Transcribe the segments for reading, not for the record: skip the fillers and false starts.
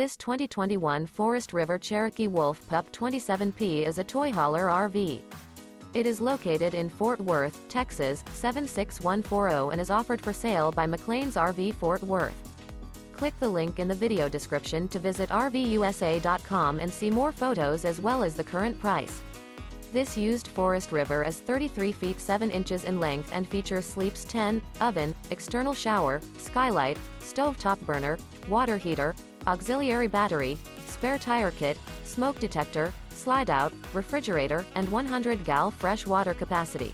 This 2021 Forest River Cherokee Wolf Pup 27P is a toy hauler RV. It is located in Fort Worth, Texas, 76140 and is offered for sale by McClain's RV Fort Worth. Click the link in the video description to visit RVUSA.com and see more photos as well as the current price. This used Forest River is 33 feet 7 inches in length and features sleeps 10, oven, external shower, skylight, stovetop burner, water heater, auxiliary battery, spare tire kit, smoke detector, slide-out, refrigerator, and 100-gal fresh water capacity.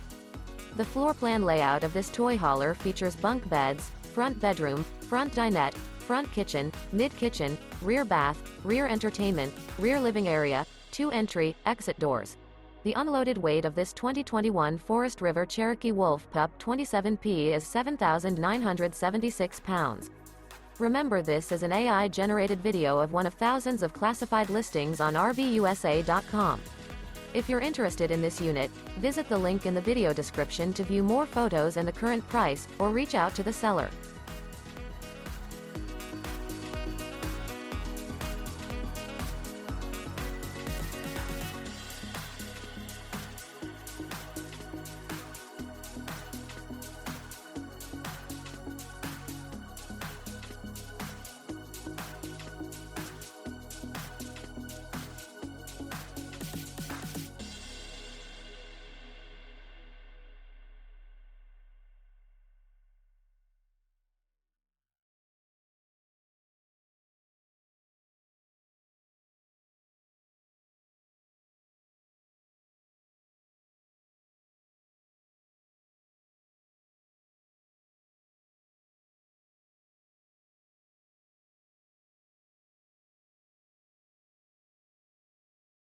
The floor plan layout of this toy hauler features bunk beds, front bedroom, front dinette, front kitchen, mid-kitchen, rear bath, rear entertainment, rear living area, 2 entry, exit doors. The unloaded weight of this 2021 Forest River Cherokee Wolf Pup 27P is 7,976 pounds. Remember, this is an AI-generated video of one of thousands of classified listings on RVUSA.com. If you're interested in this unit, visit the link in the video description to view more photos and the current price, or reach out to the seller.